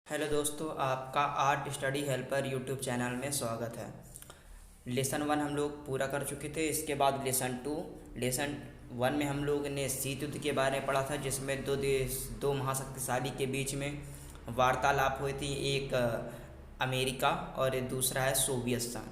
Hello दोस्तों, आपका art study helper YouTube channel में स्वागत है। लेसन 1 हम लोग पूरा कर चुके थे। इसके बाद लेसन 1 में हम लोग ने शीत युद्ध के बारे में पढ़ा था, जिसमें दो महाशक्तिशाली के बीच में वार्तालाप हुई थी। एक अमेरिका और एक दूसरा है सोवियत संघ।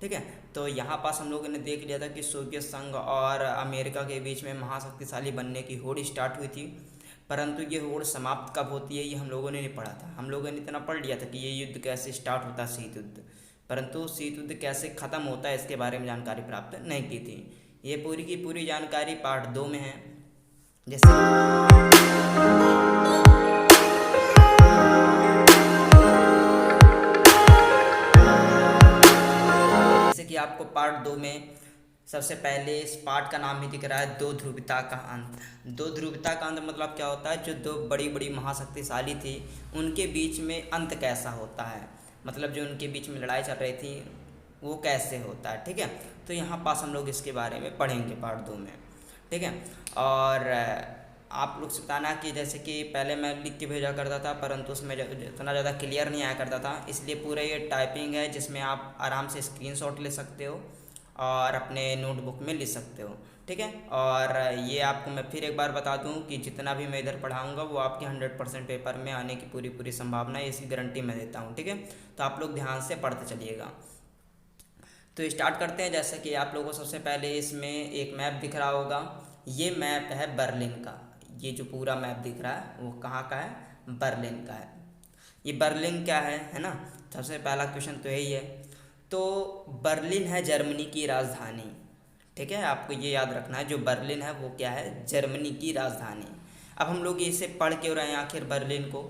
ठीक है, तो यहाँ पास हम लोगों ने देख लिया था कि सोवियत संघ और अमेरिका के बीच में महाशक्तिशाली बनने की होड़ स्टार्ट हुई थी। परंतु ये होड़ समाप्त कब होती है ये हम लोगों ने नहीं पढ़ा था। हम लोगों ने इतना पढ़ लिया था कि ये युद्ध कैसे स्टार्ट होता है, शीत युद्ध, परंतु शीत युद्ध कैसे ख़त्म होता है इसके बारे में जानकारी प्राप्त नहीं की थी। ये पूरी की पूरी जानकारी पार्ट 2 में है। जैसे कि आपको पार्ट 2 में सबसे पहले इस पार्ट का नाम ही दिख रहा है, दो ध्रुवता का अंत। दो ध्रुवता का अंत मतलब क्या होता है? जो दो बड़ी बड़ी महाशक्तिशाली थी उनके बीच में अंत कैसा होता है, मतलब जो उनके बीच में लड़ाई चल रही थी वो कैसे होता है। ठीक है, तो यहाँ पास हम लोग इसके बारे में पढ़ेंगे पार्ट 2 में। ठीक है, और आप लोग से बताना कि जैसे कि पहले मैं लिख के भेजा करता था, परंतु उसमें इतना ज़्यादा क्लियर नहीं आया करता था, इसलिए पूरा ये टाइपिंग है जिसमें आप आराम से स्क्रीनशॉट ले सकते हो और अपने नोटबुक में लिख सकते हो। ठीक है, और ये आपको मैं फिर एक बार बता दूं कि जितना भी मैं इधर पढ़ाऊंगा वो आपके 100% पेपर में आने की पूरी पूरी संभावना है, इसकी गारंटी मैं देता हूं। ठीक है, तो आप लोग ध्यान से पढ़ते चलिएगा। तो स्टार्ट करते हैं। जैसे कि आप लोगों को सबसे पहले इसमें एक मैप दिख रहा होगा, ये मैप है बर्लिन का। ये जो पूरा मैप दिख रहा है वो कहाँ का है? बर्लिन का है। ये बर्लिन क्या है ना? सबसे पहला क्वेश्चन तो यही है। तो बर्लिन है जर्मनी की राजधानी। ठीक है, आपको ये याद रखना है, जो बर्लिन है वो क्या है? जर्मनी की राजधानी। अब हम लोग इसे पढ़ क्यों रहे हैं आखिर बर्लिन को?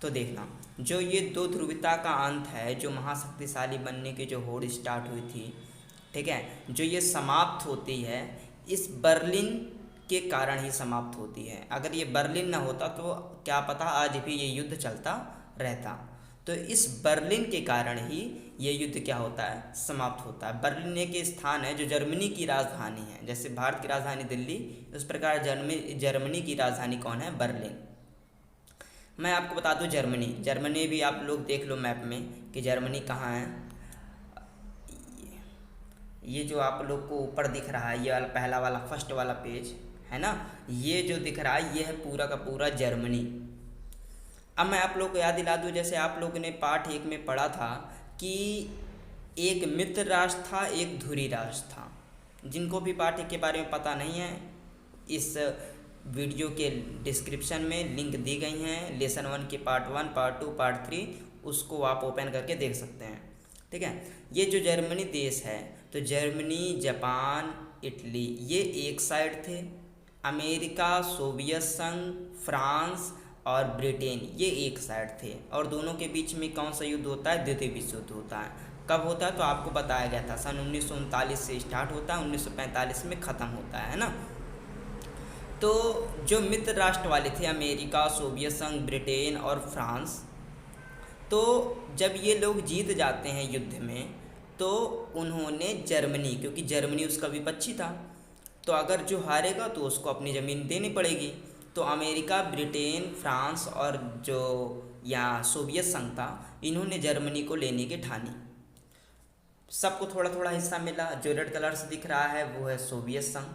तो देखना, जो ये दो ध्रुवीयता का अंत है, जो महाशक्तिशाली बनने की जो होड़ स्टार्ट हुई थी, ठीक है, जो ये समाप्त होती है इस बर्लिन के कारण ही समाप्त होती है। अगर ये बर्लिन ना होता तो क्या पता आज भी ये युद्ध चलता रहता। तो इस बर्लिन के कारण ही ये युद्ध क्या होता है? समाप्त होता है। बर्लिन एक स्थान है जो जर्मनी की राजधानी है। जैसे भारत की राजधानी दिल्ली, उस प्रकार जर्मनी की राजधानी कौन है? बर्लिन। मैं आपको बता दूं, जर्मनी भी आप लोग देख लो मैप में कि जर्मनी कहाँ है। ये जो आप लोग को ऊपर दिख रहा है, ये वाला पहला वाला फर्स्ट वाला पेज है ना, ये जो दिख रहा है ये है पूरा का पूरा जर्मनी। अब मैं आप लोग को याद दिला दूँ, जैसे आप लोगों ने पार्ट 1 में पढ़ा था कि एक मित्र राष्ट्र था, एक धुरी राष्ट्र था। जिनको भी पार्ट 1 के बारे में पता नहीं है, इस वीडियो के डिस्क्रिप्शन में लिंक दी गई हैं। लेसन 1 के पार्ट 1, पार्ट 2, पार्ट 3, उसको आप ओपन करके देख सकते हैं। ठीक है, ये जो जर्मनी देश है, तो जर्मनी, जापान, इटली ये एक साइड थे। अमेरिका, सोवियत संघ, फ्रांस और ब्रिटेन ये एक साइड थे। और दोनों के बीच में कौन सा युद्ध होता है? द्वितीय विश्व युद्ध होता है। कब होता है? तो आपको बताया गया था सन 1939 से स्टार्ट होता है, 1945 में ख़त्म होता है ना। तो जो मित्र राष्ट्र वाले थे, अमेरिका, सोवियत संघ, ब्रिटेन और फ्रांस, तो जब ये लोग जीत जाते हैं युद्ध में, तो उन्होंने जर्मनी, क्योंकि जर्मनी उसका विपक्षी था, तो अगर जो हारेगा तो उसको अपनी ज़मीन देनी पड़ेगी। तो अमेरिका, ब्रिटेन, फ्रांस और जो यहाँ सोवियत संघ था, इन्होंने जर्मनी को लेने की ठानी। सबको थोड़ा थोड़ा हिस्सा मिला। जो रेड कलर से दिख रहा है वो है सोवियत संघ।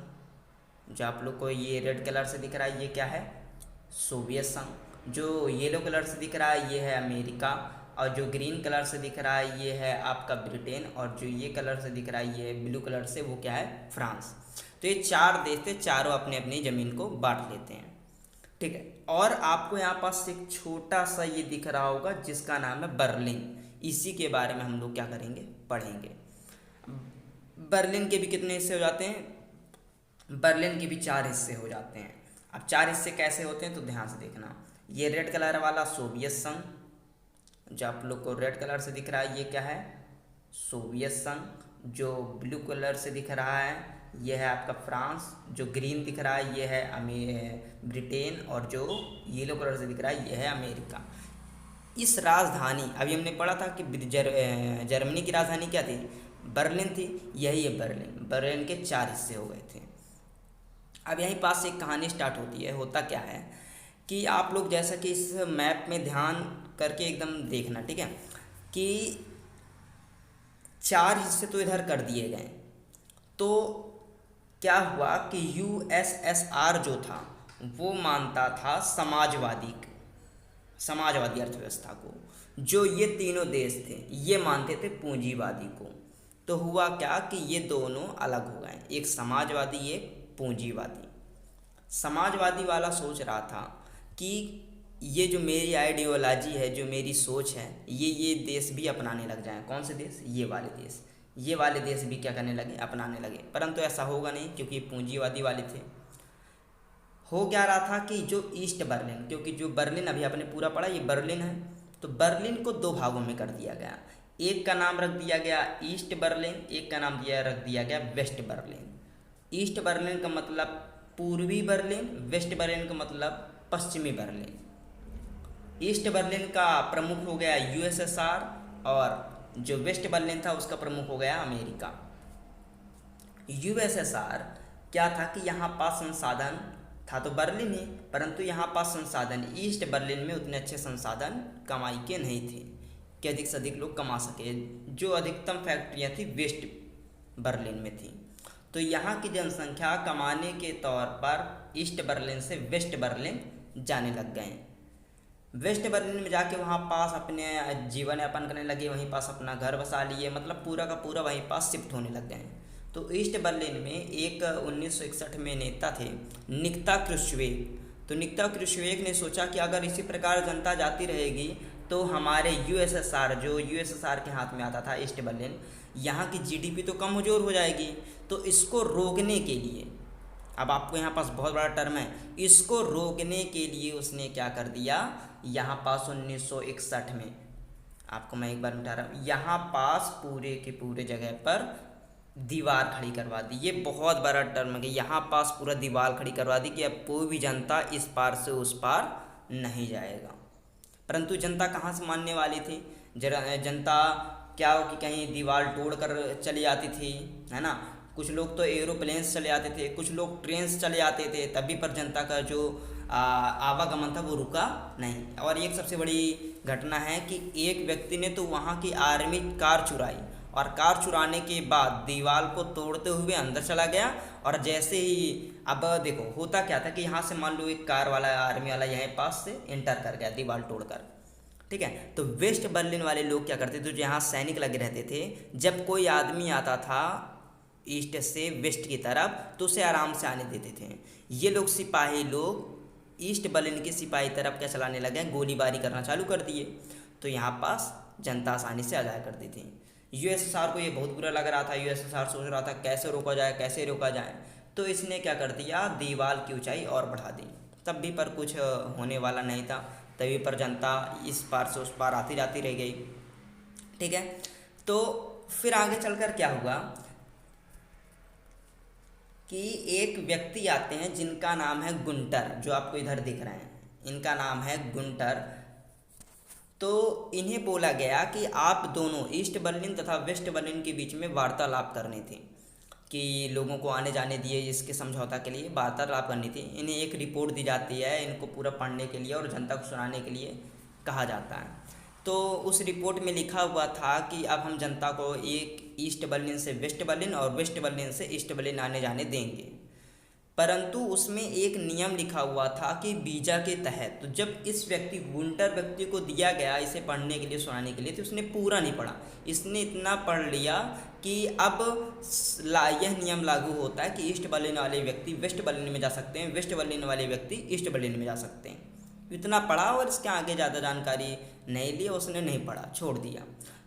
जो आप लोग को ये रेड कलर से दिख रहा है ये क्या है? सोवियत संघ। जो येलो कलर से दिख रहा है ये है अमेरिका, और जो ग्रीन कलर से दिख रहा है ये है आपका ब्रिटेन, और जो ये कलर से दिख रहा है ये ब्लू कलर से, वो क्या है? फ्रांस। तो ये 4 देश थे, चारों अपने अपनी ज़मीन को बांट लेते हैं। ठीक है, और आपको यहाँ पास एक छोटा सा ये दिख रहा होगा जिसका नाम है बर्लिन। इसी के बारे में हम लोग क्या करेंगे? पढ़ेंगे। बर्लिन के भी कितने हिस्से हो जाते हैं? बर्लिन के भी 4 हिस्से हो जाते हैं। अब 4 हिस्से कैसे होते हैं तो ध्यान से देखना। ये रेड कलर वाला सोवियत संघ, जो आप लोग को रेड कलर से दिख रहा है ये क्या है? सोवियत संघ। जो ब्लू कलर से दिख रहा है ये है आपका फ्रांस। जो ग्रीन दिख रहा है ये है ब्रिटेन, और जो येलो कलर से दिख रहा है ये है अमेरिका। इस राजधानी, अभी हमने पढ़ा था कि जर्मनी की राजधानी क्या थी? बर्लिन थी। यही है बर्लिन। बर्लिन के 4 हिस्से हो गए थे। अब यहीं पास एक कहानी स्टार्ट होती है। होता क्या है कि आप लोग जैसा कि इस मैप में ध्यान करके एकदम देखना, ठीक है, कि 4 हिस्से तो इधर कर दिए गए। तो क्या हुआ कि यूएसएसआर जो था वो मानता था समाजवादी अर्थव्यवस्था को, जो ये तीनों देश थे ये मानते थे पूंजीवादी को। तो हुआ क्या कि ये दोनों अलग हो गए, एक समाजवादी एक पूंजीवादी। समाजवादी वाला सोच रहा था कि ये जो मेरी आइडियोलॉजी है, जो मेरी सोच है, ये देश भी अपनाने लग जाएं। कौन से देश? ये वाले देश भी क्या करने लगे? अपनाने लगे। परंतु ऐसा होगा नहीं, क्योंकि ये पूंजीवादी वाले थे। हो क्या रहा था कि जो ईस्ट बर्लिन, क्योंकि जो बर्लिन अभी आपने पूरा पढ़ा ये बर्लिन है, तो बर्लिन को 2 भागों में कर दिया गया। एक का नाम रख दिया गया ईस्ट बर्लिन, एक का नाम रख दिया गया वेस्ट बर्लिन। ईस्ट बर्लिन का मतलब पूर्वी बर्लिन, वेस्ट बर्लिन का मतलब पश्चिमी बर्लिन। ईस्ट बर्लिन का प्रमुख हो गया यूएसएसआर, और जो वेस्ट बर्लिन था उसका प्रमुख हो गया अमेरिका। यूएसएसआर क्या था कि यहाँ पास संसाधन था तो बर्लिन ही, परंतु यहाँ पास संसाधन ईस्ट बर्लिन में उतने अच्छे संसाधन कमाई के नहीं थे कि अधिक से अधिक लोग कमा सके। जो अधिकतम फैक्ट्रियाँ थी वेस्ट बर्लिन में थी। तो यहाँ की जनसंख्या कमाने के तौर पर ईस्ट बर्लिन से वेस्ट बर्लिन जाने लग गए। वेस्ट बर्लिन में जाके वहाँ पास अपने जीवन यापन करने लगे, वहीं पास अपना घर बसा लिए, मतलब पूरा का पूरा वहीं पास शिफ्ट होने लग गए। तो ईस्ट बर्लिन में एक 1961 में नेता थे निकिता क्रुश्चेव। तो निकिता क्रुश्चेव ने सोचा कि अगर इसी प्रकार जनता जाती रहेगी तो हमारे यूएसएसआर, जो यूएसएसआर के हाथ में आता था ईस्ट बर्लिन, यहाँ की जीडीपी तो कमज़ोर हो जाएगी। तो इसको रोकने के लिए, अब आपको यहाँ पास बहुत बड़ा टर्म है, इसको रोकने के लिए उसने क्या कर दिया, यहाँ पास 1961 में, आपको मैं एक बार मिटा रहा हूँ, यहाँ पास पूरे के पूरे जगह पर दीवार खड़ी करवा दी। ये बहुत बड़ा टर्म है कि यहाँ पास पूरा दीवार खड़ी करवा दी कि अब कोई भी जनता इस पार से उस पार नहीं जाएगा। परंतु जनता कहाँ से मानने वाली थी? जनता क्या हो कि कहीं दीवार तोड़ कर चली आती थी, है ना। कुछ लोग तो एरोप्लेन से चले आते थे, कुछ लोग ट्रेन से चले आते थे, तभी पर जनता का जो आवागमन था वो रुका नहीं। और एक सबसे बड़ी घटना है कि एक व्यक्ति ने तो वहाँ की आर्मी कार चुराई, और कार चुराने के बाद दीवार को तोड़ते हुए अंदर चला गया। और जैसे ही, अब देखो होता क्या था कि यहाँ से मान लो एक कार वाला आर्मी वाला यहाँ पास से एंटर कर गया दीवार तोड़कर, ठीक है। तो वेस्ट बर्लिन वाले लोग क्या करते थे, जो यहाँ सैनिक लगे रहते थे, जब कोई आदमी आता था ईस्ट से वेस्ट की तरफ तो उसे आराम से आने देते थे। ये लोग सिपाही लोग ईस्ट बर्लिन के सिपाही तरफ क्या चलाने लगे, गोलीबारी करना चालू कर दिए। तो यहाँ पास जनता आसानी से आ जाया करती थी। यूएसएसआर को ये बहुत बुरा लग रहा था। यूएसएसआर सोच रहा था कैसे रोका जाए, कैसे रोका जाए। तो इसने क्या कर दिया, दीवार की ऊंचाई और बढ़ा दी। तब भी पर कुछ होने वाला नहीं था, तभी पर जनता इस पार से उस पार आती जाती रह गई, ठीक है। तो फिर आगे चलकर क्या हुआ कि एक व्यक्ति आते हैं जिनका नाम है गुंटर, जो आपको इधर दिख रहे हैं, इनका नाम है गुंटर। तो इन्हें बोला गया कि आप दोनों ईस्ट बर्लिन तथा वेस्ट बर्लिन के बीच में वार्तालाप करनी थी, कि लोगों को आने जाने दिए, इसके समझौता के लिए वार्तालाप करनी थी। इन्हें एक रिपोर्ट दी जाती है, इनको पूरा पढ़ने के लिए और जनता को सुनाने के लिए कहा जाता है। तो उस रिपोर्ट में लिखा हुआ था कि अब हम जनता को एक ईस्ट बर्लिन से वेस्ट बर्लिन और वेस्ट बर्लिन से ईस्ट बर्लिन आने जाने देंगे। परंतु उसमें एक नियम लिखा हुआ था कि वीज़ा के तहत, तो जब इस गुंटर व्यक्ति को दिया गया इसे पढ़ने के लिए, सुनाने के लिए, तो उसने पूरा नहीं पढ़ा। इसने इतना पढ़ लिया कि अब यह नियम लागू होता है कि ईस्ट बर्लिन वाले व्यक्ति वेस्ट बर्लिन में जा सकते हैं, वेस्ट बर्लिन वाले व्यक्ति ईस्ट बर्लिन में जा सकते हैं। इतना पढ़ा और इसके आगे ज़्यादा जानकारी नहीं ली, उसने नहीं पढ़ा, छोड़ दिया।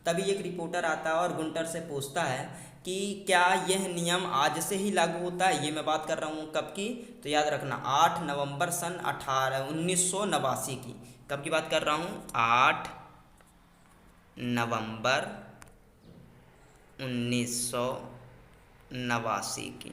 तभी एक रिपोर्टर आता है और गुंटर से पूछता है कि क्या यह नियम आज से ही लागू होता है। ये मैं बात कर रहा हूँ कब की, तो याद रखना 8 नवंबर सन 1989 की। कब की बात कर रहा हूँ? 8 नवंबर 1989 की,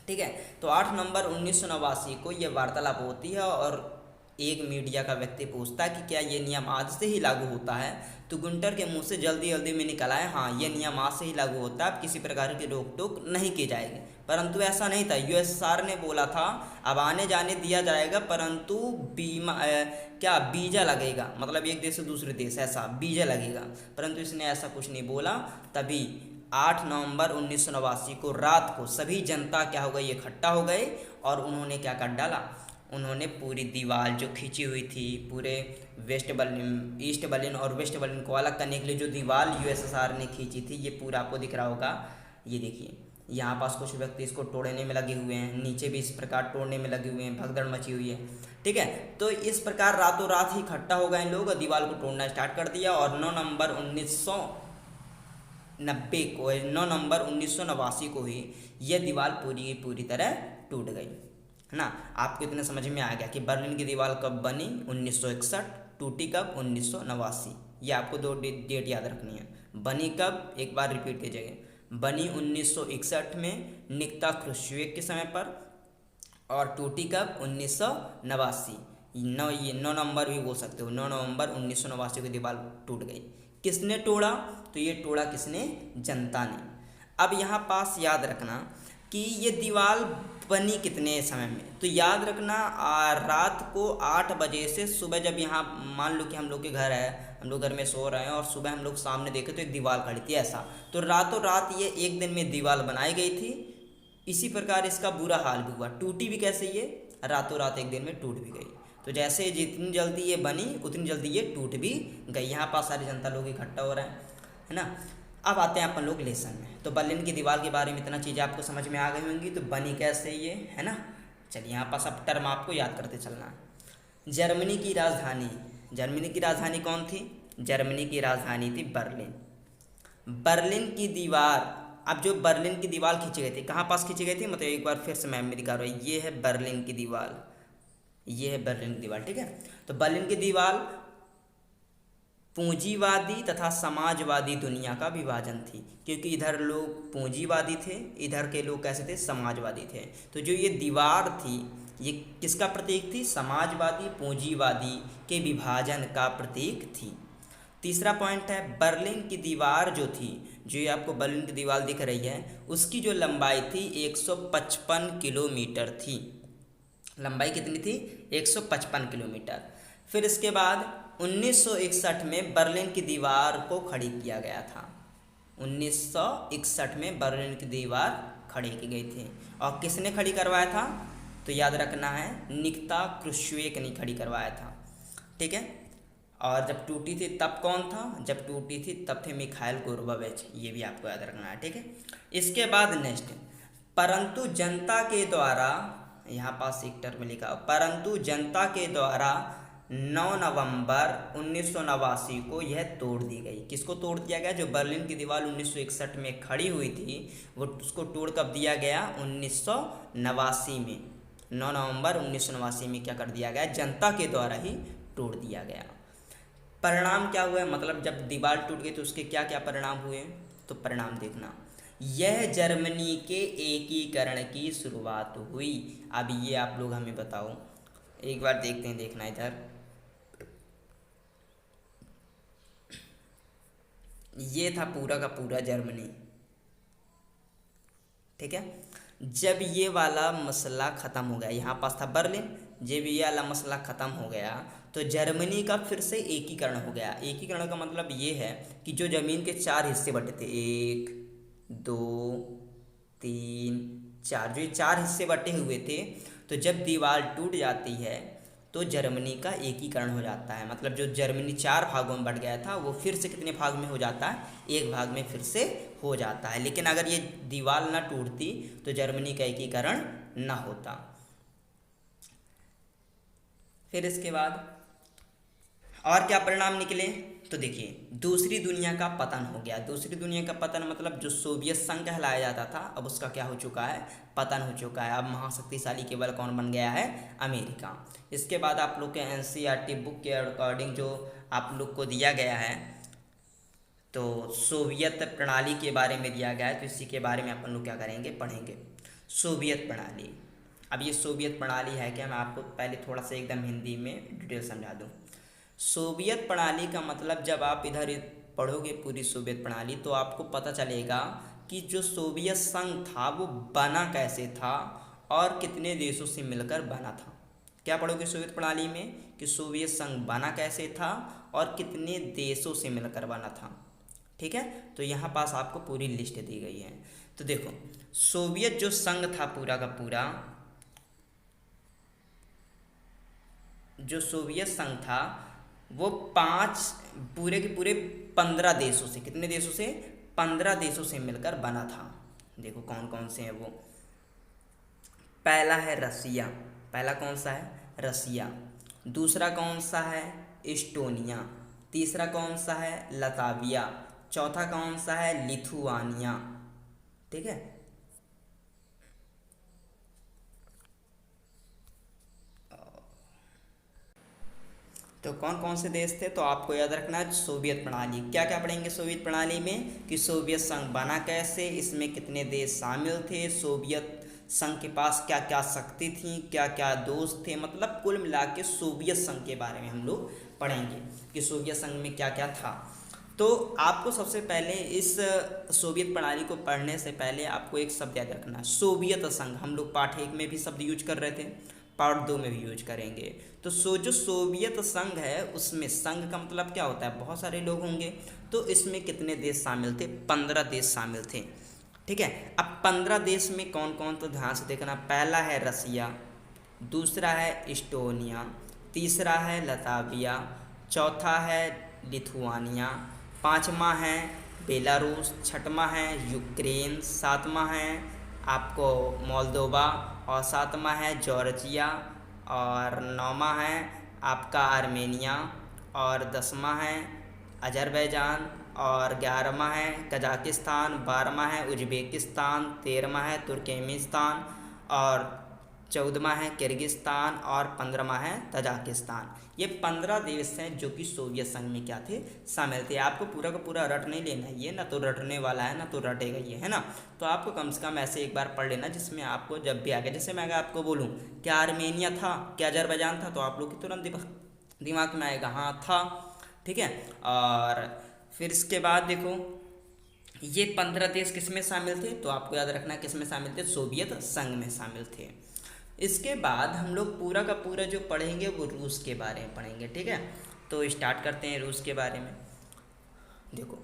ठीक है। तो 8 नवंबर 1989 को यह वार्तालाप होती है और एक मीडिया का व्यक्ति पूछता है कि क्या ये नियम आज से ही लागू होता है। तो गुंटर के मुंह से जल्दी जल्दी में निकला है, हाँ ये नियम आज से ही लागू होता है, अब किसी प्रकार की रोक टोक नहीं की जाएगी। परंतु ऐसा नहीं था। यूएसएसआर ने बोला था अब आने जाने दिया जाएगा, परंतु क्या वीजा लगेगा, मतलब एक देश से दूसरे देश ऐसा वीजा लगेगा, परंतु इसने ऐसा कुछ नहीं बोला। तभी 8 नवंबर 1989 को रात को सभी जनता क्या हो गई, इकट्ठा हो गए और उन्होंने क्या कर डाला, उन्होंने पूरी दीवार जो खींची हुई थी पूरे वेस्ट बर्लिन, ईस्ट बर्लिन और वेस्ट बर्लिन को अलग करने के लिए जो दीवार यूएसएसआर ने खींची थी, ये पूरा आपको दिख रहा होगा। ये देखिए यहाँ पास कुछ व्यक्ति इसको तोड़ने में लगे हुए हैं, नीचे भी इस प्रकार तोड़ने में लगे हुए हैं, भगदड़ मची हुई है। ठीक है, तो इस प्रकार रातों रात ही इकट्ठा हो गए लोग, दीवार को तोड़ना स्टार्ट कर दिया और 9 नवंबर 1989 को ही यह दीवार पूरी की पूरी तरह टूट गई, है ना। आपको इतना समझ में आ गया कि बर्लिन की दीवार कब बनी, 1961, टूटी कब, 1989। ये आपको 2 डेट याद रखनी है। बनी कब, एक बार रिपीट कीजिएगा, बनी 1961 में निकिता क्रुश्चेव के समय पर, और टूटी कब, 1989। 9 नवंबर भी बोल सकते हो, 9 नवंबर 1989 को दीवार टूट गई। किसने तोड़ा, तो ये तोड़ा किसने, जनता ने। अब यहाँ पास याद रखना कि ये दीवार बनी कितने समय में, तो याद रखना रात को 8 बजे से सुबह, जब यहाँ मान लो कि हम लोग के घर है, हम लोग घर में सो रहे हैं और सुबह हम लोग सामने देखे तो एक दीवार खड़ी थी ऐसा, तो रातों रात ये एक दिन में दीवार बनाई गई थी। इसी प्रकार इसका बुरा हाल भी हुआ, टूटी भी कैसे, ये रातों रात एक दिन में टूट भी गई। तो जैसे जितनी जल्दी ये बनी उतनी जल्दी ये टूट भी गई। यहाँ पास सारी जनता लोग इकट्ठा हो रहे हैं, है ना। अब आते हैं अपन लोग लेसन में। तो बर्लिन की दीवार के बारे में इतना चीज़ें आपको समझ में आ गई होंगी, तो बनी कैसे ये, है ना। चलिए यहाँ पास अब टर्म आपको याद करते चलना है। जर्मनी की राजधानी, जर्मनी की राजधानी कौन थी, जर्मनी की राजधानी थी बर्लिन। बर्लिन की दीवार, अब जो बर्लिन की दीवार खींची गई थी, कहाँ पास खींची गई थी, मतलब एक बार फिर से मैम में दिखा रहा हूँ, ये है बर्लिन की दीवार, ये है बर्लिन की दीवार। ठीक है, तो बर्लिन की दीवार पूंजीवादी तथा समाजवादी दुनिया का विभाजन थी, क्योंकि इधर लोग पूंजीवादी थे, इधर के लोग कैसे थे, समाजवादी थे। तो जो ये दीवार थी ये किसका प्रतीक थी, समाजवादी पूंजीवादी के विभाजन का प्रतीक थी। तीसरा पॉइंट है, बर्लिन की दीवार जो थी, जो ये आपको बर्लिन की दीवार दिख रही है, उसकी जो लंबाई थी 155 किलोमीटर थी। लंबाई कितनी थी, 155 किलोमीटर। फिर इसके बाद 1961 में बर्लिन की दीवार को खड़ी किया गया था। 1961 में बर्लिन की दीवार खड़ी की गई थी, और किसने खड़ी करवाया था, तो याद रखना है निकिता क्रुश्चेव ने खड़ी करवाया था। ठीक है, और जब टूटी थी तब कौन था, जब टूटी थी तब थे मिखाइल गोर्बाचेव, ये भी आपको याद रखना है। ठीक है, इसके बाद नेक्स्ट, परंतु जनता के द्वारा, यहाँ पास एक टर्म लिखा, परंतु जनता के द्वारा 9 नवंबर 1989 को यह तोड़ दी गई। किसको तोड़ दिया गया, जो बर्लिन की दीवार 1961 में खड़ी हुई थी वो उसको तोड़ कब दिया गया, 1989 में। 9 नवंबर 1989 में क्या कर दिया गया, जनता के द्वारा ही तोड़ दिया गया। परिणाम क्या हुआ, मतलब जब दीवार टूट गई तो उसके क्या क्या परिणाम हुए, तो परिणाम देखना, यह जर्मनी के एकीकरण की शुरुआत हुई। अब ये आप लोग हमें बताओ, एक बार देखते हैं, देखना इधर, ये था पूरा का पूरा जर्मनी। ठीक है, जब ये वाला मसला ख़त्म हो गया, यहाँ पास था बर्लिन, जब ये वाला मसला ख़त्म हो गया तो जर्मनी का फिर से एकीकरण हो गया। एकीकरण का मतलब ये है कि जो ज़मीन के 4 हिस्से बटे थे, 1 2 3 4, जो ये 4 हिस्से बटे हुए थे, तो जब दीवार टूट जाती है तो जर्मनी का एकीकरण हो जाता है। मतलब जो जर्मनी 4 भागों में बट गया था वो फिर से कितने भाग में हो जाता है, एक भाग में फिर से हो जाता है। लेकिन अगर ये दीवार ना टूटती तो जर्मनी का एकीकरण ना होता। फिर इसके बाद और क्या परिणाम निकले, तो देखिए दूसरी दुनिया का पतन हो गया। दूसरी दुनिया का पतन मतलब जो सोवियत संघ कहलाया जाता था, अब उसका क्या हो चुका है, पतन हो चुका है। अब महाशक्तिशाली केवल कौन बन गया है, अमेरिका। इसके बाद आप लोग के एनसीईआरटी बुक के अकॉर्डिंग जो आप लोग को दिया गया है, तो सोवियत प्रणाली के बारे में दिया गया है, तो इसी के बारे में अपन लोग क्या करेंगे, पढ़ेंगे, सोवियत प्रणाली। अब ये सोवियत प्रणाली है क्या, मैं आपको पहले थोड़ा सा एकदम हिंदी में डिटेल समझा दूँ। सोवियत प्रणाली का मतलब जब आप इधर पढ़ोगे पूरी सोवियत प्रणाली तो आपको पता चलेगा कि जो सोवियत संघ था वो बना कैसे था और कितने देशों से मिलकर बना था। क्या पढ़ोगे सोवियत प्रणाली में कि सोवियत संघ बना कैसे था और कितने देशों से मिलकर बना था। ठीक है, तो यहाँ पास आपको पूरी लिस्ट दी गई है। तो देखो सोवियत जो संघ था पूरा का पूरा, जो सोवियत संघ था वो पूरे के पूरे 15 देशों से, कितने देशों से, 15 देशों से मिलकर बना था। देखो कौन कौन से हैं वो। पहला है रसिया, पहला कौन सा है, रसिया। दूसरा कौन सा है, इस्टोनिया। तीसरा कौन सा है, लताविया। चौथा कौन सा है, लिथुआनिया। ठीक है, तो कौन कौन से देश थे, तो आपको याद रखना है सोवियत प्रणाली। क्या क्या पढ़ेंगे सोवियत प्रणाली में कि सोवियत संघ बना कैसे, इसमें कितने देश शामिल थे, सोवियत संघ के पास क्या क्या शक्ति थी, क्या क्या दोष थे, मतलब कुल मिला के सोवियत संघ के बारे में हम लोग पढ़ेंगे कि सोवियत संघ में क्या क्या था। तो आपको सबसे पहले इस सोवियत प्रणाली को पढ़ने से पहले आपको एक शब्द याद रखना है, सोवियत संघ। हम लोग पाठ 1 में भी शब्द यूज कर रहे थे, पार्ट 2 में भी यूज करेंगे। तो जो सोवियत संघ है उसमें संघ का मतलब क्या होता है, बहुत सारे लोग होंगे। तो इसमें कितने देश शामिल थे, 15 देश शामिल थे। ठीक है, अब 15 देश में कौन कौन, तो ध्यान से देखना। पहला है रसिया, दूसरा है इस्टोनिया, तीसरा है लताविया, चौथा है लिथुआनिया, पाँचवा है बेलारूस, छठवां है यूक्रेन, सातवां है आपको मोल्दोवा, और सातवां है जॉर्जिया, और नौवां है आपका आर्मेनिया, और 10वां है अजरबैजान, और 11वां है कजाकिस्तान, 12वां है उज्बेकिस्तान, 13वां है तुर्कमेनिस्तान, और 14वां है किर्गिस्तान, और 15वां है तजाकिस्तान। ये 15 देश हैं जो कि सोवियत संघ में क्या थे, शामिल थे। आपको पूरा का पूरा रट नहीं लेना, ये ना तो रटने वाला है ना तो रटेगा ये, है ना। तो आपको कम से कम ऐसे एक बार पढ़ लेना जिसमें आपको जब भी आ गया, जैसे मैं अगर आपको बोलूँ क्या आर्मेनिया था, क्या अजरबैजान था, तो आप लोग की तुरंत दिमाग में आएगा हाँ था। ठीक है, और फिर इसके बाद देखो ये 15 देश किस में शामिल थे, तो आपको याद रखना किस में शामिल थे, सोवियत संघ में शामिल थे। इसके बाद हम लोग पूरा का पूरा जो पढ़ेंगे वो रूस के बारे में पढ़ेंगे। ठीक है, तो स्टार्ट करते हैं रूस के बारे में। देखो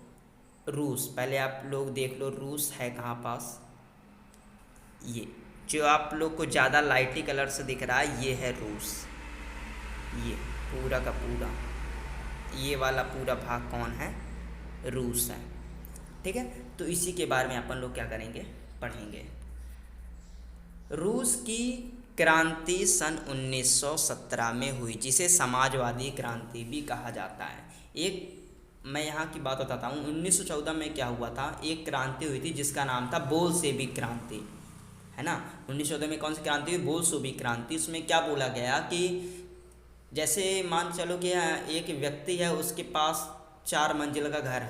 रूस, पहले आप लोग देख लो रूस है कहाँ पास। ये जो आप लोग को ज़्यादा लाइटी कलर से दिख रहा है ये है रूस। ये पूरा का पूरा ये वाला पूरा भाग कौन है, रूस है। ठीक है, तो इसी के बारे में अपन लोग क्या करेंगे, पढ़ेंगे। रूस की क्रांति सन 1917 में हुई, जिसे समाजवादी क्रांति भी कहा जाता है। एक मैं यहाँ की बात बताता हूँ, 1914 में क्या हुआ था, एक क्रांति हुई थी जिसका नाम था बोल्शेविक क्रांति, है ना। 1914 में कौन सी क्रांति हुई, बोल्शेविक क्रांति। उसमें क्या बोला गया कि जैसे मान चलो कि एक व्यक्ति है, उसके पास 4 मंजिल का घर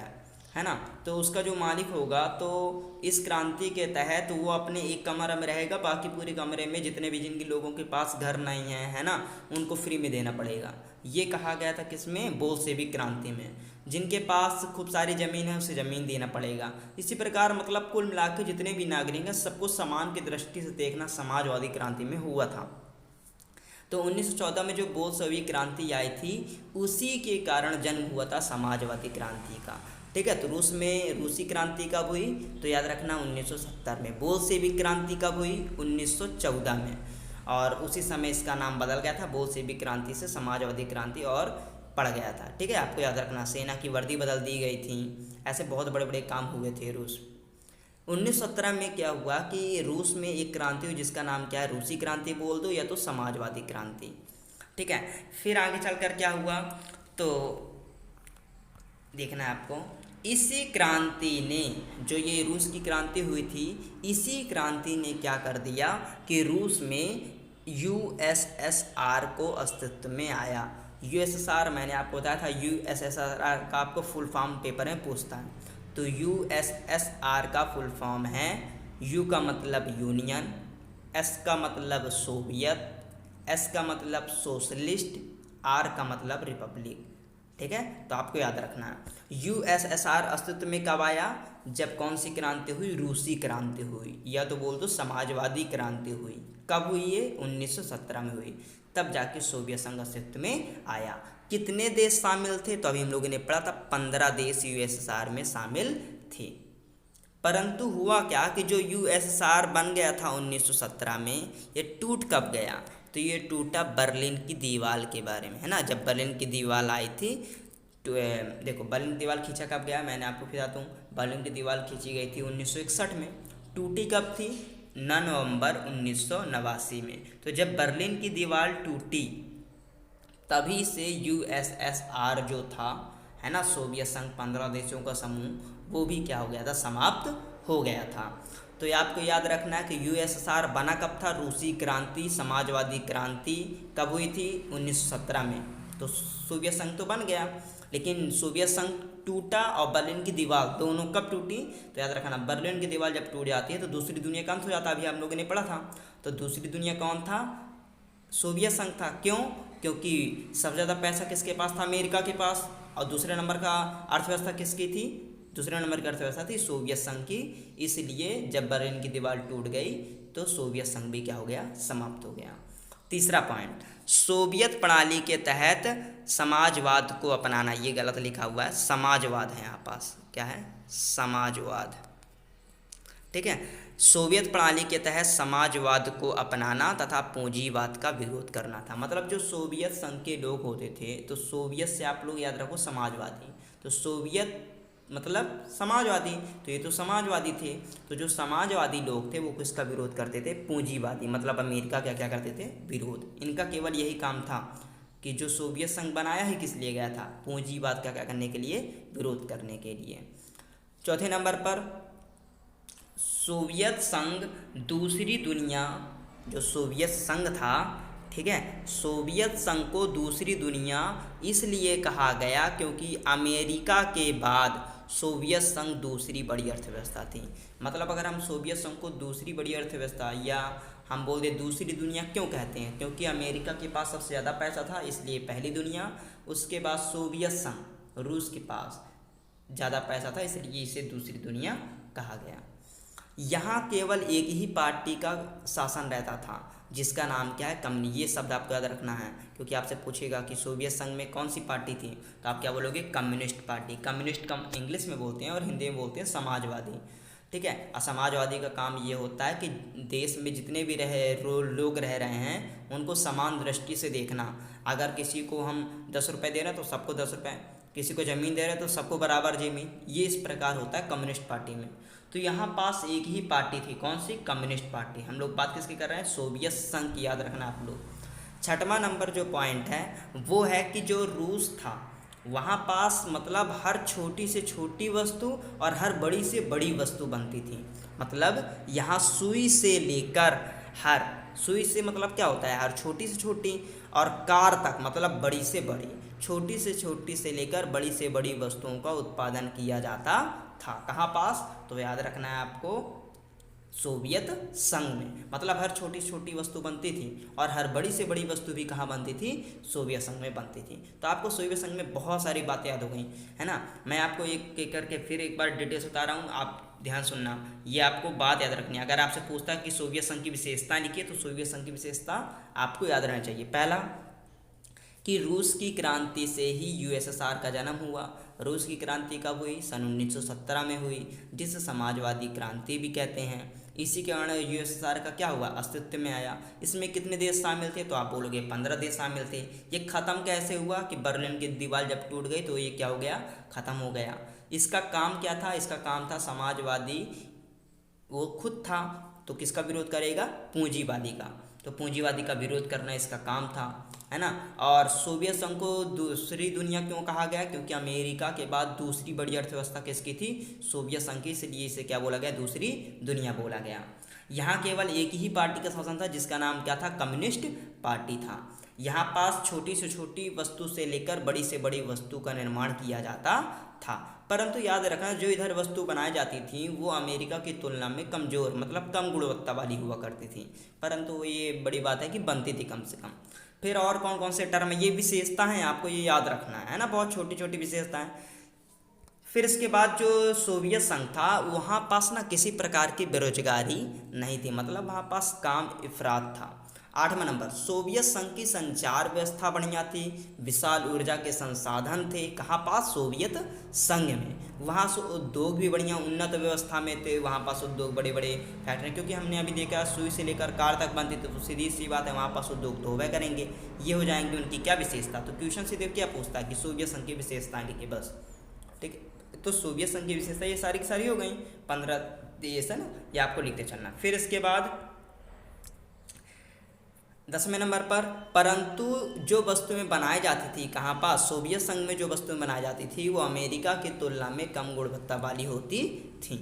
है ना। तो उसका जो मालिक होगा तो इस क्रांति के तहत वो अपने एक कमरे में रहेगा, बाकी पूरे कमरे में जितने भी जिनके लोगों के पास घर नहीं है ना, उनको फ्री में देना पड़ेगा। ये कहा गया था किसमें, बोल्शेविक क्रांति में। जिनके पास खूब सारी ज़मीन है उसे ज़मीन देना पड़ेगा। इसी प्रकार मतलब कुल मिला के जितने भी नागरिक हैं सबको समान की दृष्टि से देखना समाजवादी क्रांति में हुआ था। तो 1914 में जो बोल्शेविक क्रांति आई थी उसी के कारण जन्म हुआ था समाजवादी क्रांति का। ठीक है, तो रूस में रूसी क्रांति कब हुई, तो याद रखना 1970 में। बोल्शेविक क्रांति कब हुई, 1914 में, और उसी समय इसका नाम बदल गया था बोल्शेविक क्रांति से समाजवादी क्रांति और पड़ गया था। ठीक है, आपको याद रखना, सेना की वर्दी बदल दी गई थी, ऐसे बहुत बड़े बड़े काम हुए थे रूस। 1917 में क्या हुआ कि रूस में एक क्रांति हुई जिसका नाम क्या है, रूसी क्रांति बोल दो या तो समाजवादी क्रांति। ठीक है, फिर आगे चलकर क्या हुआ, तो देखना है आपको। इसी क्रांति ने, जो ये रूस की क्रांति हुई थी, इसी क्रांति ने क्या कर दिया कि रूस में यूएसएसआर को अस्तित्व में आया। यूएसएसआर मैंने आपको बताया था, यूएसएसआर का आपको फुल फॉर्म पेपर में पूछता है। तो यूएसएसआर का फुल फॉर्म है, यू का मतलब यूनियन, एस का मतलब सोवियत, एस का मतलब सोशलिस्ट, आर का मतलब रिपब्लिक। ठीक है, तो आपको याद रखना है। यूएसएसआर अस्तित्व में कब आया? जब कौन सी क्रांति हुई? रूसी क्रांति हुई, या तो बोल दो समाजवादी क्रांति हुई। कब हुई ये? 1917 में हुई, तब जाके सोवियत संघ अस्तित्व में आया। कितने देश शामिल थे? तो अभी हम लोगों ने पढ़ा था 15 देश यूएसएसआर में शामिल थे। परंतु हुआ क्या कि जो यूएसएसआर बन गया था 1917 में, ये टूट कब गया? तो ये टूटा बर्लिन की दीवार के बारे में, है ना। जब बर्लिन की दीवार आई थी तो देखो बर्लिन की दीवार खींचा कब गया, मैंने आपको बताता हूँ। बर्लिन की दीवार खींची गई थी 1961 में। टूटी कब थी? 9 नवंबर 1989 में। तो जब बर्लिन की दीवार टूटी तभी से यूएसएसआर जो था, है ना, सोवियत संघ 15 देशों का समूह, वो भी क्या हो गया था? समाप्त हो गया था। तो ये आपको याद रखना है कि यूएसएसआर बना कब था? रूसी क्रांति, समाजवादी क्रांति कब हुई थी? 1917 में। तो सोवियत संघ तो बन गया, लेकिन सोवियत संघ टूटा और बर्लिन की दीवार, दोनों कब टूटी? तो याद रखना, बर्लिन की दीवार जब टूट जाती है तो दूसरी दुनिया का अंत हो जाता है। अभी हम लोगों ने पढ़ा था। तो दूसरी दुनिया कौन था? सोवियत संघ था। क्यों? क्योंकि सबसे ज़्यादा पैसा किसके पास था? अमेरिका के पास। और दूसरे नंबर का अर्थव्यवस्था किसकी थी? दूसरे नंबर की अर्थव्यवस्था थी सोवियत संघ की। इसलिए जब बर्लिन की दीवार टूट गई तो सोवियत संघ भी क्या हो गया? समाप्त हो गया। तीसरा पॉइंट, सोवियत प्रणाली के तहत समाजवाद को अपनाना। ये गलत लिखा हुआ है, समाजवाद है यहाँ पास। क्या है? समाजवाद। ठीक है, सोवियत प्रणाली के तहत समाजवाद को अपनाना तथा पूंजीवाद का विरोध करना था। मतलब जो सोवियत संघ के लोग होते थे, तो सोवियत से आप लोग याद रखो समाजवादी, तो सोवियत मतलब समाजवादी, तो ये तो समाजवादी थे। तो जो समाजवादी लोग थे वो किसका विरोध करते थे? पूंजीवादी, मतलब अमेरिका का क्या करते थे? विरोध। इनका केवल यही काम था कि जो सोवियत संघ बनाया ही किस लिए गया था? पूंजीवाद का क्या करने के लिए? विरोध करने के लिए। चौथे नंबर पर, सोवियत संघ दूसरी दुनिया, जो सोवियत संघ था, ठीक है, सोवियत संघ को दूसरी दुनिया इसलिए कहा गया क्योंकि अमेरिका के बाद सोवियत संघ दूसरी बड़ी अर्थव्यवस्था थी। मतलब अगर हम सोवियत संघ को दूसरी बड़ी अर्थव्यवस्था या हम बोल दें दूसरी दुनिया क्यों कहते हैं? क्योंकि अमेरिका के पास सबसे ज़्यादा पैसा था, इसलिए पहली दुनिया। उसके बाद सोवियत संघ, रूस के पास ज़्यादा पैसा था, इसलिए इसे दूसरी दुनिया कहा गया। यहाँ केवल एक ही पार्टी का शासन रहता था, जिसका नाम क्या है? कम्युनिस्ट। ये शब्द आपको याद रखना है, क्योंकि आपसे पूछेगा कि सोवियत संघ में कौन सी पार्टी थी, तो आप क्या बोलोगे? Communist party. कम्युनिस्ट कम इंग्लिश में बोलते हैं और हिंदी में बोलते हैं समाजवादी। ठीक है, और समाजवादी का काम ये होता है कि देश में जितने भी लोग रह रहे हैं उनको समान दृष्टि से देखना। अगर किसी को हम 10 रुपये दे रहे हैं तो सबको 10 रुपये, किसी को ज़मीन दे रहे हैं तो सबको बराबर ज़मीन। ये इस प्रकार होता है कम्युनिस्ट पार्टी में। तो यहाँ पास एक ही पार्टी थी, कौन सी? Communist party. हम लोग बात किसकी कर रहे हैं? सोवियत संघ की, याद रखना आप लोग। छठवां नंबर जो पॉइंट है वो है कि जो रूस था वहाँ पास मतलब हर छोटी से छोटी वस्तु और हर बड़ी से बड़ी वस्तु बनती थी। मतलब यहाँ सुई से लेकर हर, सुई से मतलब क्या होता है? हर छोटी से छोटी, और कार तक मतलब बड़ी से बड़ी, छोटी से छोटी से लेकर बड़ी से बड़ी वस्तुओं का उत्पादन किया जाता था। कहाँ पास? तो याद रखना है आपको, सोवियत संघ में। मतलब हर छोटी छोटी वस्तु बनती थी और हर बड़ी से बड़ी वस्तु भी कहाँ बनती थी? सोवियत संघ में बनती थी। तो आपको सोवियत संघ में बहुत सारी बातें याद हो गई, है ना। मैं आपको एक एक करके फिर एक बार डिटेल्स बता रहा हूँ, आप ध्यान सुनना। ये आपको बात याद रखनी है। अगर आपसे पूछता है कि सोवियत संघ की विशेषता लिखिए, तो सोवियत संघ की विशेषता आपको याद रहना चाहिए। पहला कि रूस की क्रांति से ही यूएसएसआर का जन्म हुआ। रूस की क्रांति कब हुई? सन 1917 में हुई, जिसे समाजवादी क्रांति भी कहते हैं। इसी के कारण यूएसएसआर का क्या हुआ? अस्तित्व में आया। इसमें कितने देश शामिल थे? तो आप बोलोगे 15 देश शामिल थे। ये ख़त्म कैसे हुआ? कि बर्लिन की दीवार जब टूट गई तो ये क्या हो गया? ख़त्म हो गया। इसका काम क्या था? इसका काम था समाजवादी, वो खुद था, तो किसका विरोध करेगा? पूंजीवादी का। तो पूंजीवादी का विरोध करना इसका काम था, है ना। और सोवियत संघ को दूसरी दुनिया क्यों कहा गया? क्योंकि अमेरिका के बाद दूसरी बड़ी अर्थव्यवस्था किसकी थी? सोवियत संघ की, इसलिए इसे क्या बोला गया? दूसरी दुनिया बोला गया। यहाँ केवल एक ही पार्टी का शासन था, जिसका नाम क्या था? कम्युनिस्ट पार्टी था। यहाँ पास छोटी से छोटी वस्तु से लेकर बड़ी से बड़ी वस्तु का निर्माण किया जाता था। परंतु याद रखना, जो इधर वस्तु बनाई जाती थी वो अमेरिका की तुलना में कमज़ोर, मतलब कम गुणवत्ता वाली हुआ करती थी। परंतु ये बड़ी बात है कि बनती थी कम से कम। फिर और कौन कौन से टर्म है, ये विशेषता हैं, आपको ये याद रखना है ना, बहुत छोटी छोटी विशेषता है। फिर इसके बाद जो सोवियत संघ था वहाँ पास ना किसी प्रकार की बेरोजगारी नहीं थी, मतलब वहाँ पास काम इफरात था। 8वां नंबर, सोवियत संघ की संचार व्यवस्था बढ़िया थी, विशाल ऊर्जा के संसाधन थे, कहाँ पास, सोवियत संघ में। वहाँ से उद्योग भी बढ़िया उन्नत व्यवस्था में थे, वहाँ पास उद्योग बड़े बड़े फैक्ट्री, क्योंकि हमने अभी देखा सुई से लेकर कार तक बनती थी, तो सीधी सी बात है वहाँ पास उद्योग तो होवे करेंगे। ये हो जाएंगे उनकी क्या विशेषता। तो क्वेश्चन से देख क्या पूछता है कि सोवियत संघ की विशेषताएं लिखिए बस, ठीक है। तो सोवियत संघ की विशेषता ये सारी की सारी हो गई 15 ये है ना, ये आपको लिखते चलना। फिर इसके बाद 10वें नंबर पर, परंतु जो वस्तुएं बनाई जाती थी कहाँ पास, सोवियत संघ में जो वस्तुएं बनाई जाती थी वो अमेरिका की तुलना में कम गुणवत्ता वाली होती थी।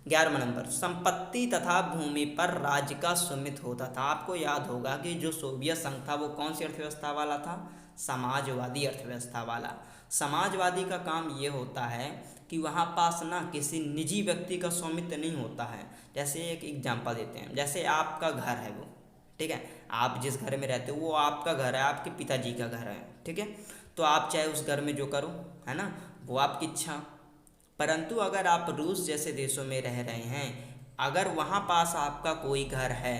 11वां नंबर, संपत्ति तथा भूमि पर राज्य का स्वामित्व होता था। आपको याद होगा कि जो सोवियत संघ था वो कौन सी अर्थव्यवस्था वाला था, समाजवादी अर्थव्यवस्था वाला। समाजवादी का काम ये होता है कि वहाँ पास ना किसी निजी व्यक्ति का स्वामित्व नहीं होता है। जैसे एक एग्जांपल देते हैं, जैसे आपका घर है वो, ठीक है, आप जिस घर में रहते हो वो आपका घर है, आपके पिताजी का घर है, ठीक है, तो आप चाहे उस घर में जो करो, है ना, वो आपकी इच्छा। परंतु अगर आप रूस जैसे देशों में रह रहे हैं, अगर वहाँ पास आपका कोई घर है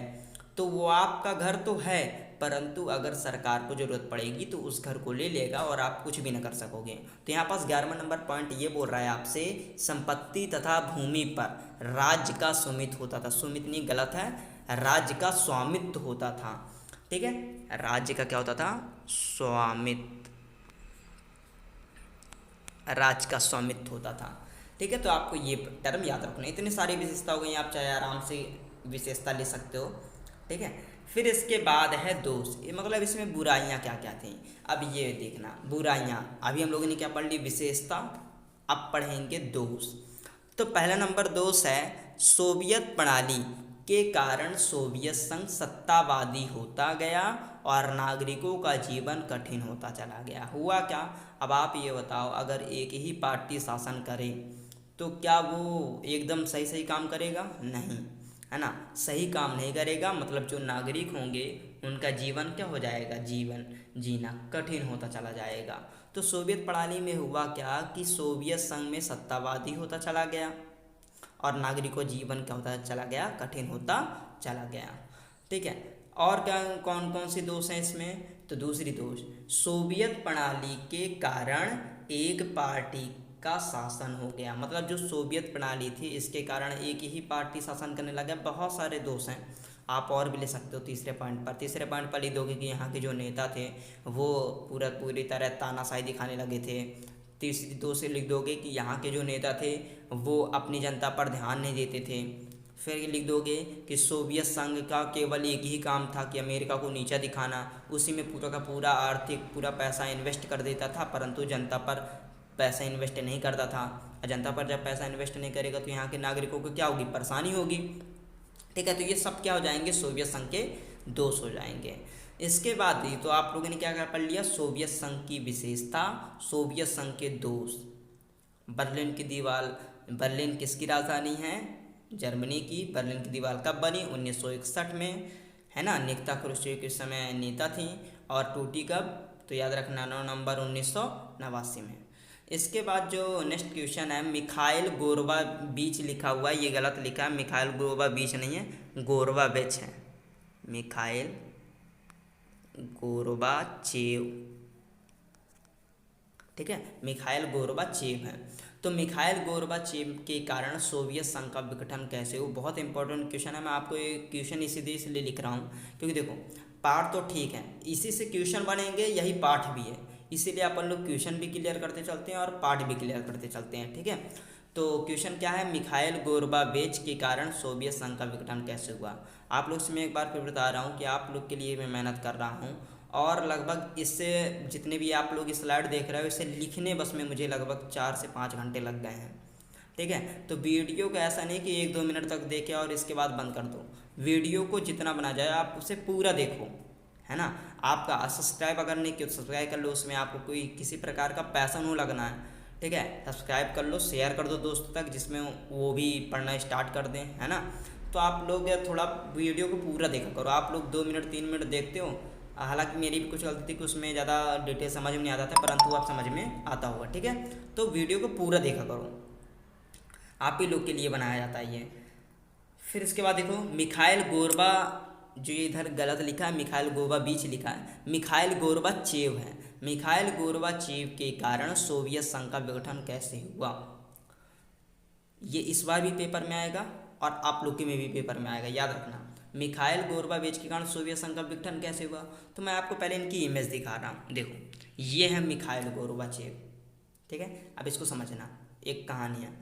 तो वो आपका घर तो है, परंतु अगर सरकार को ज़रूरत पड़ेगी तो उस घर को ले लेगा और आप कुछ भी न कर सकोगे। तो यहाँ पास 11वां नंबर पॉइंट ये बोल रहा है आपसे, संपत्ति तथा भूमि पर राज्य का स्वामित्व होता था। स्वामित्व नहीं, गलत है, राज्य का स्वामित्व होता था, ठीक है, राज्य का क्या होता था, स्वामित्व, राज्य का स्वामित्व होता था, ठीक है। तो आपको ये टर्म याद रखना। इतनी सारी विशेषता हो गई, आप चाहे आराम से विशेषता ले सकते हो, ठीक है। फिर इसके बाद है दोष, ये मतलब इसमें बुराइयां क्या क्या थी। अब ये देखना, बुराइयां अभी हम लोगों ने क्या पढ़ ली, विशेषता, अब पढ़ेंगे दोष। तो पहला नंबर दोष है, सोवियत प्रणाली के कारण सोवियत संघ सत्तावादी होता गया और नागरिकों का जीवन कठिन होता चला गया। हुआ क्या, अब आप ये बताओ, अगर एक ही पार्टी शासन करे तो क्या वो एकदम सही सही काम करेगा, नहीं, है ना, सही काम नहीं करेगा, मतलब जो नागरिक होंगे उनका जीवन क्या हो जाएगा, जीवन जीना कठिन होता चला जाएगा। तो सोवियत प्रणाली में हुआ क्या कि सोवियत संघ में सत्तावादी होता चला गया और नागरिकों जीवन क्या होता चला गया, कठिन होता चला गया, ठीक है। और क्या कौन कौन से दोष हैं इसमें, तो दूसरी दोष, सोवियत प्रणाली के कारण एक पार्टी का शासन हो गया, मतलब जो सोवियत प्रणाली थी इसके कारण एक ही पार्टी शासन करने लगा। बहुत सारे दोष हैं, आप और भी ले सकते हो तीसरे पॉइंट पर। तीसरे पॉइंट पर लिख दोगे कि यहाँ के जो नेता थे वो पूरी तरह तानाशाही दिखाने लगे थे। तीसरी दोष से लिख दोगे कि यहाँ के जो नेता थे वो अपनी जनता पर ध्यान नहीं देते थे। फिर लिख दोगे कि सोवियत संघ का केवल एक ही काम था कि अमेरिका को नीचा दिखाना, उसी में पूरा का पूरा आर्थिक पूरा पैसा इन्वेस्ट कर देता था, परंतु जनता पर पैसा इन्वेस्ट नहीं करता था। जनता पर जब पैसा इन्वेस्ट नहीं करेगा तो यहाँ के नागरिकों को क्या होगी, परेशानी होगी, ठीक है। तो ये सब क्या हो जाएंगे, सोवियत संघ के दोष हो जाएंगे। इसके बाद ही तो आप लोगों ने क्या पढ़ लिया, सोवियत संघ की विशेषता, सोवियत संघ के दोष। बर्लिन की दीवार, बर्लिन किसकी राजधानी है, जर्मनी की। बर्लिन की दीवार कब बनी, 1961 में, है ना, निकिता क्रुश्चेव के समय नेता थी। और टूटी कब, तो याद रखना 9 नवंबर 1989 में। इसके बाद जो नेक्स्ट क्वेश्चन है, मिखाइल गोर्बाचेव लिखा हुआ है, ये गलत लिखा है, मिखाइल गोर्बाचेव नहीं है, गोर्बाचेव है, मिखाइल गोर्बाचेव, ठीक है, मिखाइल गोर्बाचेव है। तो मिखाइल गोर्बाचेव के कारण सोवियत संघ का विघटन कैसे हो, बहुत इंपॉर्टेंट क्वेश्चन है। मैं आपको ये क्वेश्चन इसलिए लिख रहा हूँ क्योंकि देखो पाठ तो ठीक है, इसी से क्वेश्चन बनेंगे, यही पाठ भी है, इसीलिए अपन लोग क्वेश्चन भी क्लियर करते चलते हैं और पाठ भी क्लियर करते चलते हैं, ठीक है। तो क्वेश्चन क्या है, मिखाइल गोर्बाचेव के कारण सोवियत संघ का विघटन कैसे हुआ। आप लोग से मैं एक बार फिर बता रहा हूँ कि आप लोग के लिए मैं मेहनत कर रहा हूँ और लगभग इससे जितने भी आप लोग स्लाइड देख रहे हो इसे लिखने बस में मुझे लगभग 4 से 5 घंटे लग गए हैं, ठीक है। तो वीडियो का ऐसा नहीं कि 1-2 मिनट तक देखे और इसके बाद बंद कर दो, वीडियो को जितना बना जाए आप उसे पूरा देखो, है ना। आपका सब्सक्राइब अगर नहीं किया तो सब्सक्राइब कर लो, उसमें आपको कोई किसी प्रकार का पैसा नहीं लगना है, ठीक है। सब्सक्राइब कर लो, शेयर कर दो दोस्तों तक जिसमें वो भी पढ़ना स्टार्ट कर दें, है ना। तो आप लोग थोड़ा वीडियो को पूरा देखा करो, आप लोग 2 मिनट 3 मिनट देखते हो, हालांकि मेरी भी कुछ गलती थी कि उसमें ज़्यादा डिटेल समझ में नहीं आता था, परंतु अब समझ में आता होगा। ठीक है, तो वीडियो को पूरा देखा करो, आप ही लोग के लिए बनाया जाता है ये। फिर इसके बाद देखो मिखाइल गोरबा, जो ये इधर गलत लिखा है, मिखाइल गोरबाचेव लिखा है, मिखाइल गोरबाचेव है। मिखाइल गोरबाचेव के कारण सोवियत संघ का विघटन कैसे हुआ, ये इस बार भी पेपर में आएगा और आप लोग के में भी पेपर में आएगा, याद रखना। मिखाइल गोरबाचेव के कारण सोवियत संघ का विघटन कैसे हुआ, तो मैं आपको पहले इनकी इमेज दिखा रहा हूँ। देखो ये है मिखाइल गोरबाचेव, ठीक है। अब इसको समझना, एक कहानी है।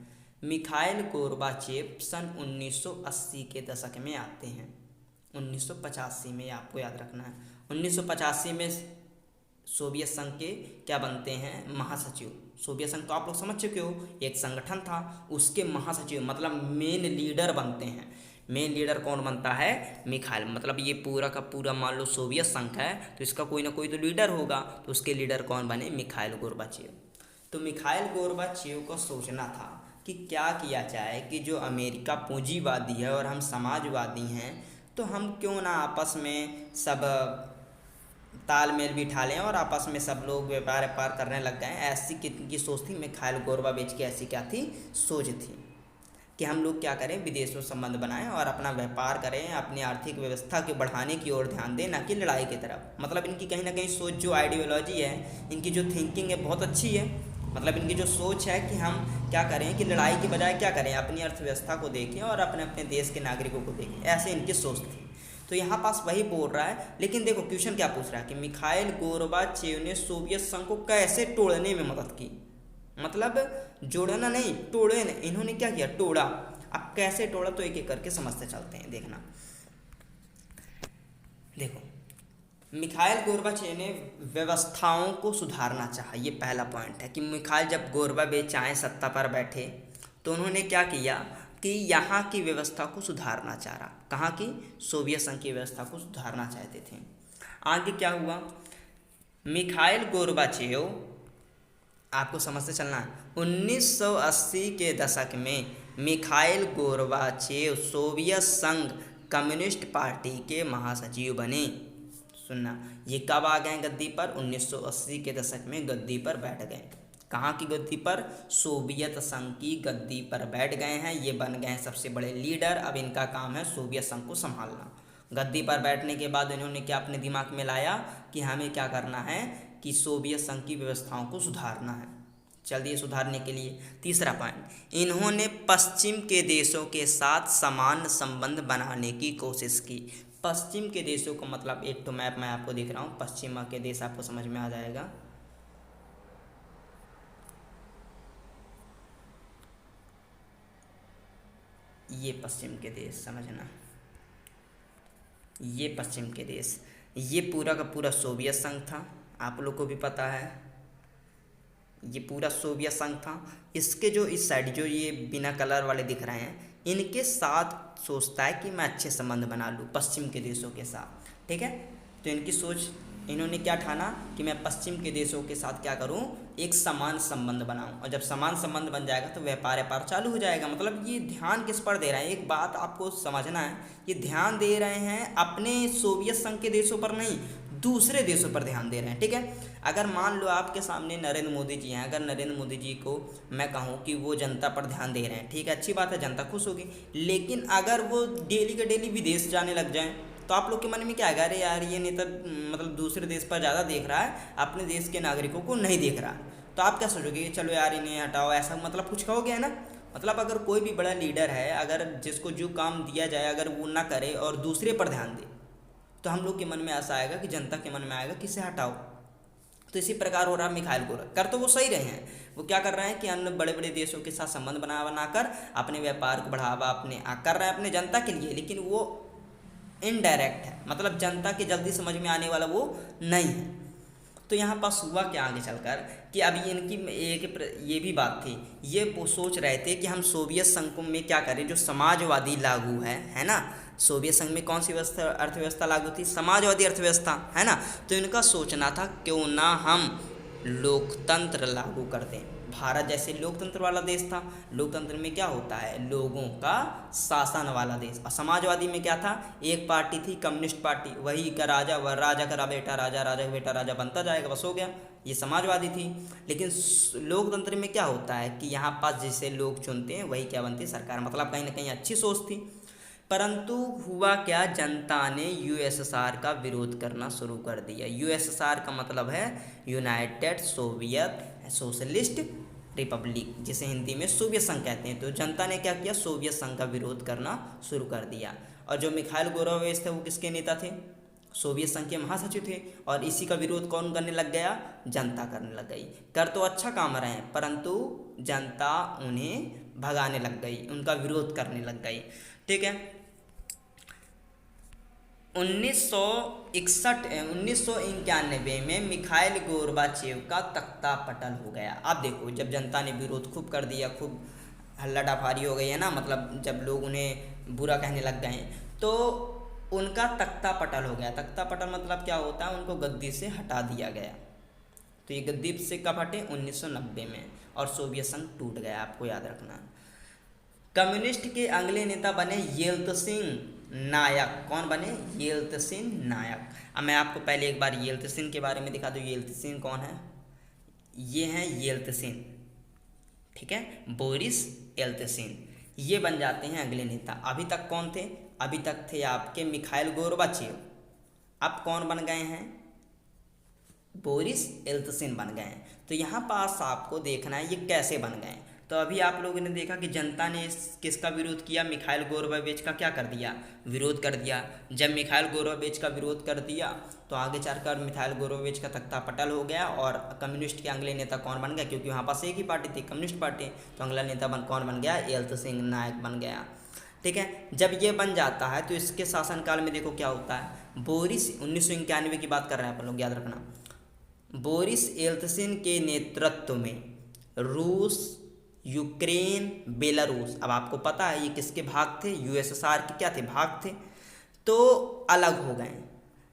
मिखाइल गोरबाचेव सन 1980 के दशक में आते हैं। 1985 में, आपको याद रखना है, 1985 में सोवियत संघ के क्या बनते हैं, महासचिव। सोवियत संघ तो आप लोग समझ चुके हो, एक संगठन था, उसके महासचिव मतलब मेन लीडर बनते हैं। मेन लीडर कौन बनता है, मिखाइल। मतलब ये पूरा का पूरा मान लो सोवियत संघ है, तो इसका कोई ना कोई तो लीडर होगा, तो उसके लीडर कौन बने, मिखाइल गोरबाचेव। तो मिखाइल गोरबाचेव को सोचना था कि क्या किया जाए कि जो अमेरिका पूंजीवादी है और हम समाजवादी हैं, तो हम क्यों ना आपस में सब तालमेल बिठा लें और आपस में सब लोग व्यापार करने लग गए। ऐसी की सोच थी मिखाइल गोरबाचेव की, ऐसी क्या थी, सोच थी कि हम लोग क्या करें, विदेशों संबंध बनाएं और अपना व्यापार करें, अपनी आर्थिक व्यवस्था के बढ़ाने की ओर ध्यान दें, ना कि लड़ाई की तरफ। मतलब इनकी कहीं ना कहीं सोच, जो आइडियोलॉजी है, इनकी जो थिंकिंग है, बहुत अच्छी है। मतलब इनकी जो सोच है कि हम क्या करें कि लड़ाई के बजाय क्या करें, अपनी अर्थव्यवस्था को देखें और अपने अपने देश के नागरिकों को देखें, ऐसे इनकी सोच थी। तो यहाँ पास वही बोल रहा है, लेकिन देखो क्वेश्चन क्या पूछ रहा है कि मिखाइल गोरबाचेव ने सोवियत संघ को कैसे तोड़ने में मदद की। मतलब जोड़ना नहीं, तोड़े, इन्होंने क्या किया, तोड़ा। अब कैसे तोड़ा, तो एक एक करके समझते चलते हैं, देखना। देखो मिखाइल गोरबाचेव ने व्यवस्थाओं को सुधारना चाहा, ये पहला पॉइंट है कि मिखाइल जब गोरबाचेव चाहे सत्ता पर बैठे, तो उन्होंने क्या किया कि यहाँ की व्यवस्था को सुधारना चाह रहा। कहाँ की, सोवियत संघ की व्यवस्था को सुधारना चाहते थे। आगे क्या हुआ, मिखाइल गोरबाचेव, आपको समझते चलना है, 1980 के दशक में मिखाइल गोरबाचेव सोवियत संघ कम्युनिस्ट पार्टी के महासचिव बने। सुनना, ये कब आ गए गद्दी पर, 1980 के दशक में गद्दी पर बैठ गए। कहाँ की गद्दी पर, सोवियत संघ की गद्दी पर बैठ गए हैं। ये बन गए हैं सबसे बड़े लीडर। अब इनका काम है सोवियत संघ को संभालना। गद्दी पर बैठने के बाद इन्होंने क्या अपने दिमाग में लाया कि हमें क्या करना है कि सोवियत संघ की व्यवस्थाओं को सुधारना है। चलिए, सुधारने के लिए तीसरा पॉइंट, इन्होंने पश्चिम के देशों के साथ समान संबंध बनाने की कोशिश की। पश्चिम के देशों को मतलब, एक तो मैप मैं आपको दिख रहा हूँ, पश्चिम के देश आपको समझ में आ जाएगा। ये पश्चिम के देश समझना, ये पश्चिम के देश, ये पूरा का पूरा सोवियत संघ था, आप लोग को भी पता है, ये पूरा सोवियत संघ था। इसके जो इस साइड जो ये बिना कलर वाले दिख रहे हैं, इनके साथ सोचता है कि मैं अच्छे संबंध बना लूँ पश्चिम के देशों के साथ, ठीक है। तो इनकी सोच, इन्होंने क्या ठाना कि मैं पश्चिम के देशों के साथ क्या करूं, एक समान संबंध बनाऊं। और जब समान संबंध बन जाएगा तो व्यापार चालू हो जाएगा। मतलब ये ध्यान किस पर दे रहे हैं, एक बात आपको समझना है, ये ध्यान दे रहे हैं अपने सोवियत संघ के देशों पर नहीं, दूसरे देशों पर ध्यान दे रहे हैं, ठीक है। अगर मान लो आपके सामने नरेंद्र मोदी जी हैं, अगर नरेंद्र मोदी जी को मैं कहूँ कि वो जनता पर ध्यान दे रहे हैं, ठीक है, अच्छी बात है, जनता खुश होगी। लेकिन अगर वो डेली के डेली विदेश जाने लग जाएं, तो आप लोग के मन में क्या आएगा, अरे यार ये नेता मतलब दूसरे देश पर ज़्यादा देख रहा है, अपने देश के नागरिकों को नहीं देख रहा। तो आप क्या सोचोगे कि चलो यार इन्हें हटाओ, ऐसा मतलब कुछ कहोगे, है ना। मतलब अगर कोई भी बड़ा लीडर है, अगर जिसको जो काम दिया जाए अगर वो ना करे और दूसरे पर ध्यान दे, तो हम लोग के मन में ऐसा आएगा कि जनता के मन में आएगा कि इसे हटाओ। तो इसी प्रकार हो रहा मिखाइल गोरबाचेव, कर तो वो सही रहे हैं, वो क्या कर रहे हैं कि अन्य बड़े बड़े देशों के साथ संबंध बनाकर अपने व्यापार को बढ़ावा अपने कर रहे हैं अपने जनता के लिए, लेकिन वो इनडायरेक्ट है, मतलब जनता के जल्दी समझ में आने वाला वो नहीं है। तो यहाँ पास हुआ क्या आगे चलकर कि अब ये इनकी एक ये भी बात थी, ये वो सोच रहे थे कि हम सोवियत संघ में क्या करें, जो समाजवादी लागू है ना। सोवियत संघ में कौन सी अर्थव्यवस्था लागू थी, समाजवादी अर्थव्यवस्था, है ना। तो इनका सोचना था क्यों ना हम लोकतंत्र लागू कर दें, भारत जैसे लोकतंत्र वाला देश था, लोकतंत्र में क्या होता है, लोगों का शासन वाला देश। और समाजवादी में क्या था, एक पार्टी थी कम्युनिस्ट पार्टी, वही का राजा, वह राजा का बेटा राजा, राजा का बेटा राजा बनता जाएगा, बस हो गया, ये समाजवादी थी। लेकिन लोकतंत्र में क्या होता है कि यहाँ पास जिसे लोग चुनते हैं वही क्या बनती है, सरकार। मतलब कहीं ना कहीं अच्छी सोच थी। परंतु हुआ क्या, जनता ने यूएसएसआर का विरोध करना शुरू कर दिया। यूएसएसआर का मतलब है यूनाइटेड सोवियत सोशलिस्ट रिपब्लिक, जिसे हिंदी में सोवियत संघ कहते हैं। तो जनता ने क्या किया, सोवियत संघ का विरोध करना शुरू कर दिया। और जो मिखाइल गोरोवेच थे वो किसके नेता थे, सोवियत संघ के महासचिव थे। और इसी का विरोध कौन करने लग गया, जनता करने लग गई। कर तो अच्छा काम रहे हैं, परंतु जनता उन्हें भगाने लग गई, उनका विरोध करने लग गई। ठीक है। 1991 में मिखाइल गोर्बाचेव का तख्ता पटल हो गया। अब देखो, जब जनता ने विरोध खूब कर दिया, खूब हल्ला डफारी हो गई है ना, मतलब जब लोग उन्हें बुरा कहने लग गए, तो उनका तख्ता पटल हो गया। तख्ता पटल मतलब क्या होता है, उनको गद्दी से हटा दिया गया। तो ये गद्दी से कब हटे, 1990 में, और सोवियत संघ टूट गया, आपको याद रखना। कम्युनिस्ट के अगले नेता बने येल्तसिन नायक। कौन बने, येल्तसिन नायक। अब मैं आपको पहले एक बार येल्तसिन के बारे में दिखा दूँ। येल्तसिन कौन है, ये हैं येल्तसिन, ठीक है, बोरिस येल्तसिन, ये बन जाते हैं अगले नेता। अभी तक कौन थे, अभी तक थे आपके मिखाइल गोर्बाचेव। अब कौन बन गए हैं, बोरिस येल्तसिन बन गए हैं। तो यहाँ पास आपको देखना है ये कैसे बन गए। तो अभी आप लोगों ने देखा कि जनता ने किसका विरोध किया, मिखाइल गोर्बाचेव का क्या कर दिया, विरोध कर दिया। जब मिखाइल गोर्बाचेव का विरोध कर दिया तो आगे चलकर मिखाइल गोर्बाचेव का तख्ता पटल हो गया। और कम्युनिस्ट के अगले नेता कौन बन गया, क्योंकि वहाँ पास एक ही पार्टी थी, कम्युनिस्ट पार्टी, तो अगला नेता कौन बन गया, येल्तसिन नायक बन गया। ठीक है। जब ये बन जाता है तो इसके शासनकाल में देखो क्या होता है। बोरिस 1991 की बात कर रहे हैं अपन लोग, याद रखना। बोरिस येल्तसिन के नेतृत्व में रूस, यूक्रेन, बेलारूस, अब आपको पता है ये किसके भाग थे, यूएसएसआर के क्या थे, भाग थे, तो अलग हो गए।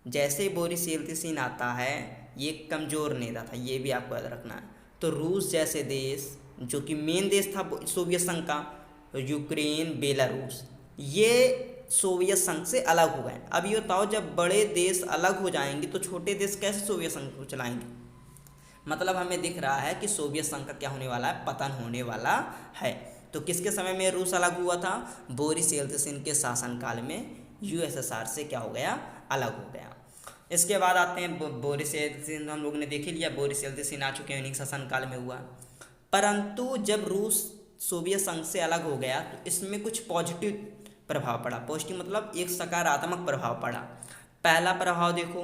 जैसे बोरिस येल्तसिन आता है, ये कमज़ोर नेता था, ये भी आपको याद रखना है। तो रूस जैसे देश, जो कि मेन देश था सोवियत संघ का, यूक्रेन, बेलारूस, ये सोवियत संघ से अलग हो गए। अब ये बताओ, जब बड़े देश अलग हो जाएंगे तो छोटे देश कैसे सोवियत संघ को चलाएंगे। मतलब हमें दिख रहा है कि सोवियत संघ का क्या होने वाला है, पतन होने वाला है। तो किसके समय में रूस अलग हुआ था, बोरिस येल्तसिन के शासनकाल में यूएसएसआर से क्या हो गया, अलग हो गया। इसके बाद आते हैं बोरिस येल्तसिन, हम लोगों ने देख ही लिया, बोरिस येल्तसिन आ चुके हैं, उन्हीं के शासनकाल में हुआ। परंतु जब रूस सोवियत संघ से अलग हो गया तो इसमें कुछ पॉजिटिव प्रभाव पड़ा। पॉजिटिव मतलब एक सकारात्मक प्रभाव पड़ा। पहला प्रभाव देखो,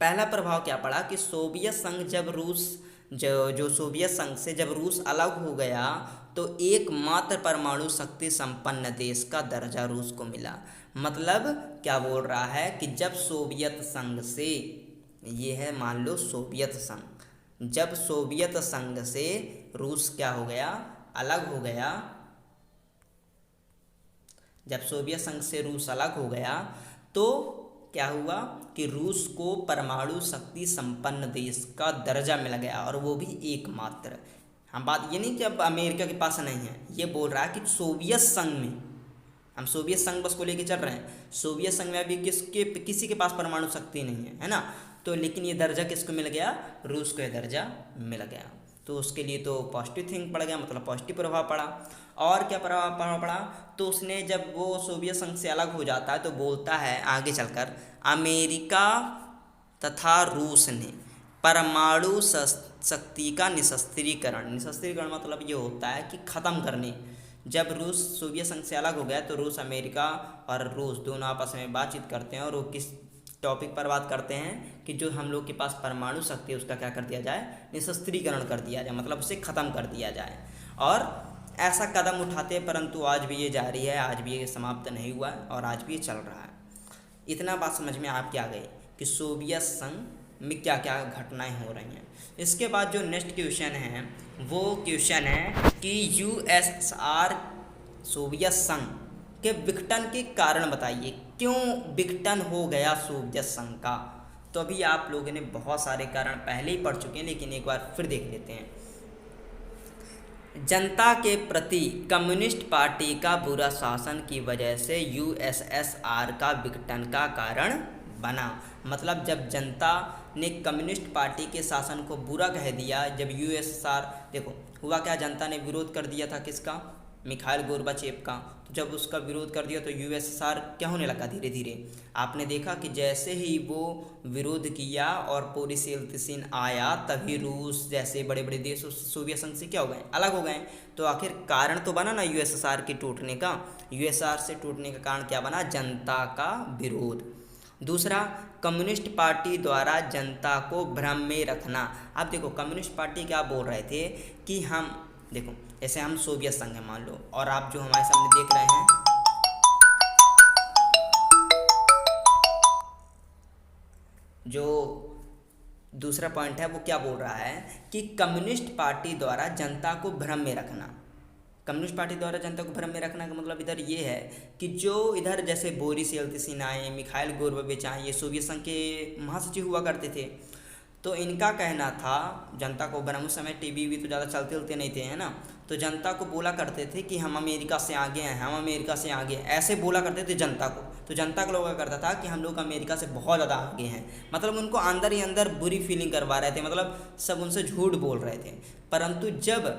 पहला प्रभाव क्या पड़ा कि सोवियत संघ जब रूस जो सोवियत संघ से जब रूस अलग हो गया तो एकमात्र परमाणु शक्ति संपन्न देश का दर्जा रूस को मिला। मतलब क्या बोल रहा है कि जब सोवियत संघ से, ये है मान लो सोवियत संघ, जब सोवियत संघ से रूस क्या हो गया, अलग हो गया, जब सोवियत संघ से रूस अलग हो गया तो क्या हुआ कि रूस को परमाणु शक्ति संपन्न देश का दर्जा मिल गया, और वो भी एकमात्र। हम बात ये नहीं कि अब अमेरिका के पास नहीं है, ये बोल रहा है कि सोवियत संघ में, हम सोवियत संघ बस को लेके चल रहे हैं, सोवियत संघ में अभी किसी के पास परमाणु शक्ति नहीं है ना। तो लेकिन ये दर्जा किसको मिल गया, रूस को ये दर्जा मिल गया। तो उसके लिए तो पॉजिटिव थिंग पड़ गया, मतलब पॉजिटिव प्रभाव पड़ा। और क्या प्रभाव पड़ा, तो उसने जब वो सोवियत संघ से अलग हो जाता है तो बोलता है आगे चलकर, अमेरिका तथा रूस ने परमाणु शक्ति का निशस्त्रीकरण मतलब ये होता है कि ख़त्म करने। जब रूस सोवियत संघ से अलग हो गया तो रूस, अमेरिका और रूस दोनों आपस में बातचीत करते हैं, और वो किस टॉपिक पर बात करते हैं कि जो हम लोग के पास परमाणु शक्ति है उसका क्या कर दिया जाए, निशस्त्रीकरण कर दिया जाए, मतलब उसे ख़त्म कर दिया जाए। और ऐसा कदम उठाते हैं, परंतु आज भी ये जारी है, आज भी ये समाप्त नहीं हुआ है, और आज भी ये चल रहा है। इतना बात समझ में आपके आ गई कि सोवियत संघ में क्या क्या घटनाएं हो रही हैं। इसके बाद जो नेक्स्ट क्वेश्चन है वो क्वेश्चन है कि यूएसएसआर सोवियत संघ के विघटन के कारण बताइए, क्यों विघटन हो गया सोवियत संघ का। तो अभी आप लोगों ने बहुत सारे कारण पहले ही पढ़ चुके हैं, लेकिन एक बार फिर देख लेते हैं। जनता के प्रति कम्युनिस्ट पार्टी का बुरा शासन की वजह से यूएसएसआर का विघटन का कारण बना। मतलब जब जनता ने कम्युनिस्ट पार्टी के शासन को बुरा कह दिया, जब यूएसएसआर, देखो हुआ क्या, जनता ने विरोध कर दिया था किसका, मिखाइल गोर्बाचेव का। तो जब उसका विरोध कर दिया तो यूएसएसआर क्या होने लगा, धीरे धीरे आपने देखा कि जैसे ही वो विरोध किया और बोरिस येल्त्सिन आया, तभी रूस जैसे बड़े बड़े देश सोवियत संघ से क्या हो गए, अलग हो गए। तो आखिर कारण तो बना ना यूएसएसआर के टूटने का। यूएसएसआर से टूटने का कारण क्या बना, जनता का विरोध। दूसरा, कम्युनिस्ट पार्टी द्वारा जनता को भ्रम में रखना। अब देखो कम्युनिस्ट पार्टी क्या बोल रहे थे कि हम, देखो ऐसे हम सोवियत संघ है मान लो, और आप जो हमारे सामने देख रहे हैं, जो दूसरा पॉइंट है वो क्या बोल रहा है कि कम्युनिस्ट पार्टी द्वारा जनता को भ्रम में रखना। कम्युनिस्ट पार्टी द्वारा जनता को भ्रम में रखना का मतलब इधर ये है कि जो इधर जैसे बोरिस येल्त्सिन आए, मिखाइल गोर्बाचेव आए, ये सोवियत संघ के महासचिव हुआ करते थे। तो इनका कहना था जनता को भ्रम, उस समय टीवी भी तो ज़्यादा चलते नहीं थे, है ना। तो जनता को बोला करते थे कि हम अमेरिका से आगे हैं, हम अमेरिका से आगे, ऐसे बोला करते थे जनता को। तो जनता को लोग क्या करता था कि हम लोग अमेरिका से बहुत ज़्यादा आगे हैं, मतलब उनको अंदर ही अंदर बुरी फीलिंग करवा रहे थे, मतलब सब उनसे झूठ बोल रहे थे। परंतु जब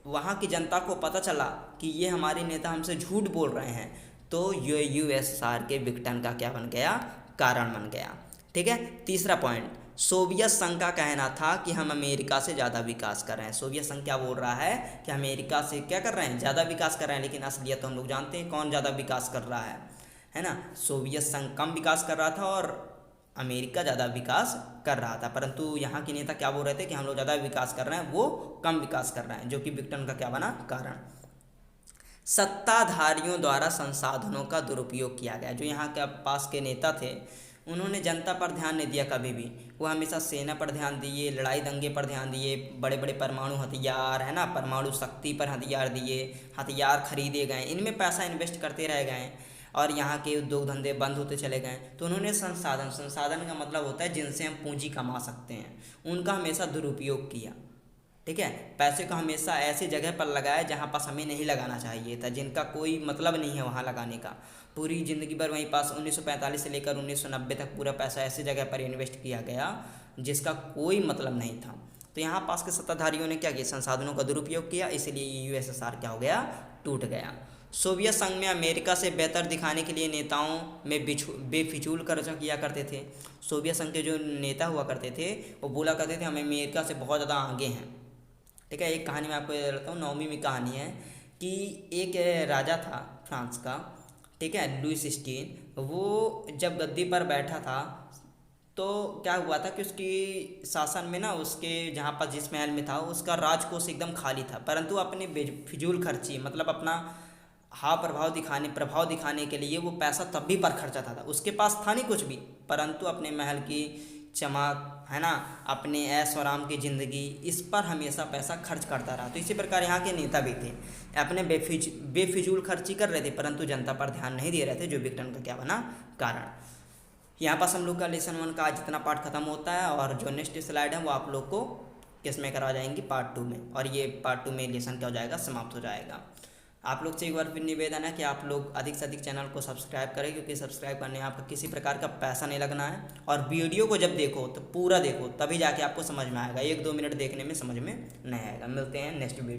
वहाँ की जनता को पता चला कि ये हमारे नेता हमसे झूठ बोल रहे हैं, तो यूएसएसआर के विघटन का क्या बन गया, कारण बन गया। ठीक है। तीसरा पॉइंट, सोवियत संघ का कहना था कि हम अमेरिका से ज़्यादा विकास कर रहे हैं। सोवियत संघ क्या बोल रहा है कि अमेरिका से क्या कर रहे हैं, ज़्यादा विकास कर रहे हैं, लेकिन असलियत तो हम लोग जानते हैं कौन ज़्यादा विकास कर रहा है ना। सोवियत संघ कम विकास कर रहा था और अमेरिका ज़्यादा विकास कर रहा था। परंतु यहाँ के नेता क्या बोल रहे थे कि हम लोग ज़्यादा विकास कर रहे हैं, वो कम विकास कर रहे हैं, जो कि विघटन का क्या बना, कारण। सत्ताधारियों द्वारा संसाधनों का दुरुपयोग किया गया। जो यहाँ के पास के नेता थे, उन्होंने जनता पर ध्यान नहीं दिया कभी भी, वो हमेशा सेना पर ध्यान दिए, लड़ाई दंगे पर ध्यान दिए, बड़े बड़े परमाणु हथियार, है ना, परमाणु शक्ति पर हथियार दिए, हथियार खरीदे गए, इनमें पैसा इन्वेस्ट करते रह गए और यहाँ के उद्योग धंधे बंद होते चले गए। तो उन्होंने संसाधन का मतलब होता है जिनसे हम पूंजी कमा सकते हैं, उनका हमेशा दुरुपयोग किया। ठीक है। पैसे को हमेशा ऐसी जगह पर लगाया जहाँ पास हमें नहीं लगाना चाहिए था, जिनका कोई मतलब नहीं है वहाँ लगाने का। पूरी ज़िंदगी भर वहीं पास 1945 से लेकर 1990 तक पूरा पैसा ऐसी जगह पर इन्वेस्ट किया गया जिसका कोई मतलब नहीं था। तो यहाँ पास के सत्ताधारियों ने क्या किया, संसाधनों का दुरुपयोग किया, इसलिए यूएसएसआर क्या हो गया, टूट गया। सोवियत संघ में अमेरिका से बेहतर दिखाने के लिए नेताओं में बेफिजूल खर्चा किया करते थे। सोवियत संघ के जो नेता हुआ करते थे वो बोला करते थे हम अमेरिका से बहुत ज़्यादा आगे हैं। ठीक है। एक कहानी मैं आपको याद रखता हूँ, 9वीं में कहानी है कि एक राजा था फ्रांस का, ठीक है, लुई 16। वो जब गद्दी पर बैठा था तो क्या हुआ था कि उसकी शासन में ना, उसके जहाँ पर जिस महल में था उसका राजकोष एकदम खाली था, परंतु अपने फिजूल खर्ची, मतलब अपना प्रभाव दिखाने के लिए वो पैसा तब भी पर खर्चा था। उसके पास था नहीं कुछ भी, परंतु अपने महल की चमक, है ना, अपने ऐश और आराम की ज़िंदगी, इस पर हमेशा पैसा खर्च करता रहा। तो इसी प्रकार यहाँ के नेता भी थे, अपने बेफिजूल खर्ची कर रहे थे, परंतु जनता पर ध्यान नहीं दे रहे थे, जो विघटन का क्या बना, कारण। यहाँ पास हम लोग का लेसन 1 का जितना पार्ट खत्म होता है, और जो नेक्स्ट स्लाइड है वो आप लोग को किस में करा जाएंगी, पार्ट 2 में, और ये पार्ट 2 में लेसन क्या हो जाएगा, समाप्त हो जाएगा। आप लोग से एक बार फिर निवेदन है कि आप लोग अधिक से अधिक चैनल को सब्सक्राइब करें, क्योंकि सब्सक्राइब करने में आपका किसी प्रकार का पैसा नहीं लगना है, और वीडियो को जब देखो तो पूरा देखो, तभी जाके आपको समझ में आएगा। 1-2 मिनट देखने में समझ में नहीं आएगा। मिलते हैं नेक्स्ट वीडियो।